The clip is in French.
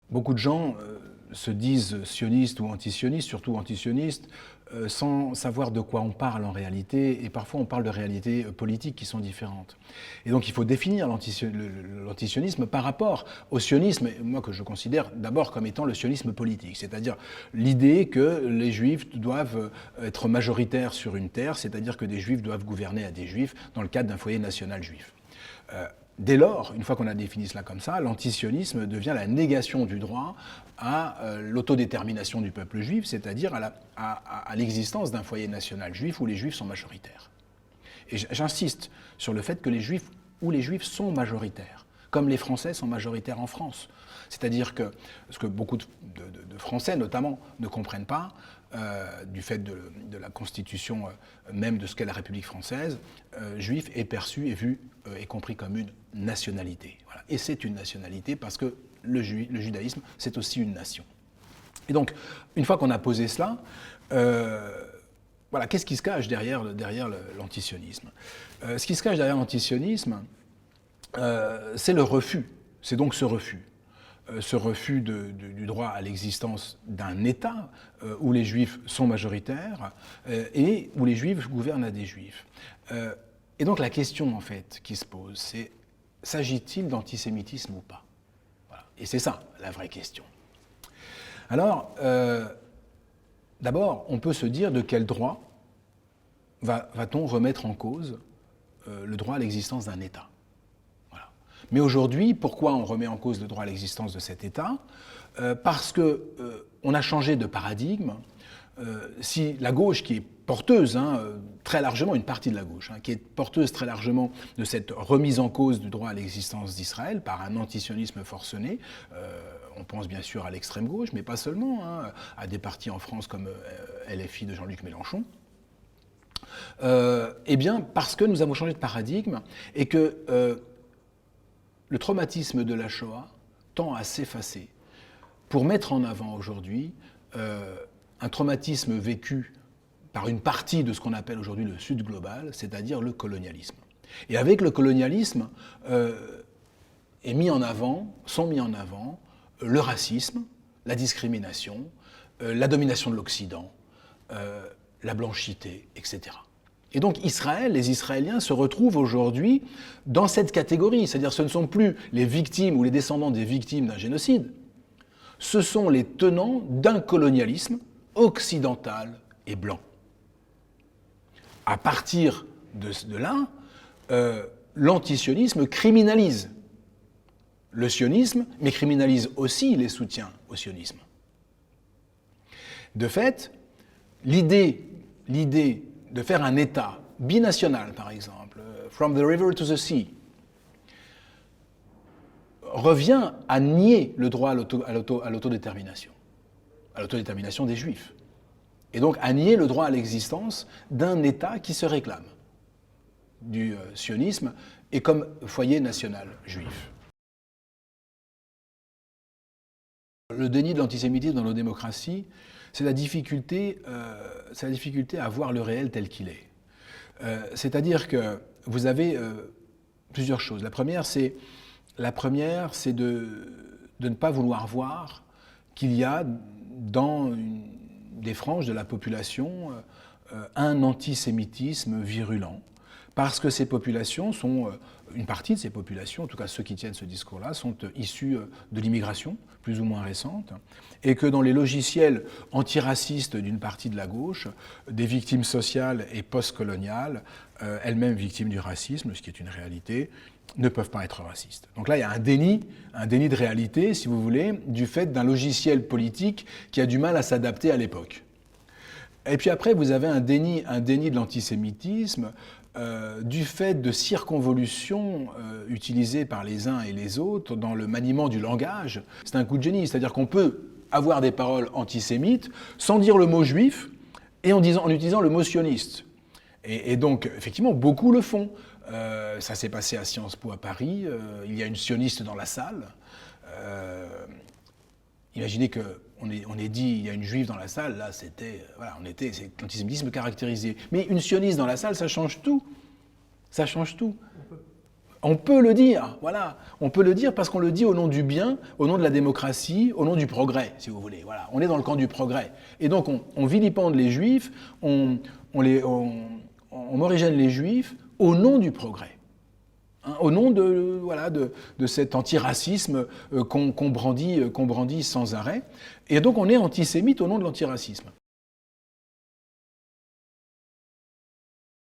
Beaucoup de gens se disent sionistes ou antisionistes, surtout antisionistes, sans savoir de quoi on parle en réalité, et parfois on parle de réalités politiques qui sont différentes. Et donc il faut définir l'antisionisme par rapport au sionisme, moi que je considère d'abord comme étant le sionisme politique, c'est-à-dire l'idée que les juifs doivent être majoritaires sur une terre, c'est-à-dire que des juifs doivent gouverner à des juifs dans le cadre d'un foyer national juif. Dès lors, une fois qu'on a défini cela comme ça, l'antisionisme devient la négation du droit à l'autodétermination du peuple juif, c'est-à-dire à l'existence d'un foyer national juif où les juifs sont majoritaires. Et j'insiste sur le fait que les juifs sont majoritaires, comme les Français sont majoritaires en France. C'est-à-dire que ce que beaucoup de Français, notamment, ne comprennent pas, du fait de la constitution même de ce qu'est la République française, juif est perçu et vu et compris comme une nationalité. Voilà. Et c'est une nationalité parce que le judaïsme, c'est aussi une nation. Et donc, une fois qu'on a posé cela, voilà, qu'est-ce qui se cache derrière l'antisionisme ? Ce qui se cache derrière l'antisionisme, c'est le refus. C'est donc ce refus. Ce refus du droit à l'existence d'un État où les Juifs sont majoritaires et où les Juifs gouvernent à des Juifs. Et donc la question en fait qui se pose, c'est s'agit-il d'antisémitisme ou pas ? Voilà. Et c'est ça la vraie question. Alors, d'abord, on peut se dire de quel droit va-t-on remettre en cause le droit à l'existence d'un État ? Mais aujourd'hui, pourquoi on remet en cause le droit à l'existence de cet État ? Parce qu'on a changé de paradigme. Si la gauche, qui est porteuse, très largement, une partie de la gauche, qui est porteuse très largement de cette remise en cause du droit à l'existence d'Israël par un antisionisme forcené, on pense bien sûr à l'extrême gauche, mais pas seulement, à des partis en France comme LFI de Jean-Luc Mélenchon, eh bien parce que nous avons changé de paradigme et que le traumatisme de la Shoah tend à s'effacer pour mettre en avant aujourd'hui un traumatisme vécu par une partie de ce qu'on appelle aujourd'hui le Sud global, c'est-à-dire le colonialisme. Et avec le colonialisme sont mis en avant le racisme, la discrimination, la domination de l'Occident, la blanchité, etc. Et donc Israël, les Israéliens se retrouvent aujourd'hui dans cette catégorie, c'est-à-dire ce ne sont plus les victimes ou les descendants des victimes d'un génocide, ce sont les tenants d'un colonialisme occidental et blanc. À partir de là, l'antisionisme criminalise le sionisme, mais criminalise aussi les soutiens au sionisme. De fait, l'idée de faire un État binational, par exemple, from the river to the sea, revient à nier le droit à l'autodétermination des Juifs, et donc à nier le droit à l'existence d'un État qui se réclame du sionisme et comme foyer national juif. Le déni de l'antisémitisme dans nos démocraties, c'est la difficulté à voir le réel tel qu'il est. C'est-à-dire que vous avez plusieurs choses. La première, c'est de ne pas vouloir voir qu'il y a dans des franges de la population un antisémitisme virulent. Parce que ces populations sont, une partie de ces populations, en tout cas ceux qui tiennent ce discours-là, sont issus de l'immigration, plus ou moins récente, et que dans les logiciels antiracistes d'une partie de la gauche, des victimes sociales et postcoloniales, elles-mêmes victimes du racisme, ce qui est une réalité, ne peuvent pas être racistes. Donc là, il y a un déni de réalité, si vous voulez, du fait d'un logiciel politique qui a du mal à s'adapter à l'époque. Et puis après, vous avez un déni de l'antisémitisme du fait de circonvolutions utilisées par les uns et les autres dans le maniement du langage. C'est un coup de génie, c'est-à-dire qu'on peut avoir des paroles antisémites sans dire le mot juif et en utilisant le mot sioniste. Et donc, effectivement, beaucoup le font. Ça s'est passé à Sciences Po à Paris, il y a une sioniste dans la salle. Imaginez qu'on ait dit il y a une juive dans la salle, là c'était l'antisémitisme caractérisé. Mais une sioniste dans la salle, ça change tout. Ça change tout. On peut le dire, voilà. On peut le dire parce qu'on le dit au nom du bien, au nom de la démocratie, au nom du progrès, si vous voulez. Voilà. On est dans le camp du progrès. Et donc on vilipende les juifs, on origène les juifs au nom du progrès. Hein, au nom de cet antiracisme qu'on brandit sans arrêt. Et donc on est antisémite au nom de l'antiracisme.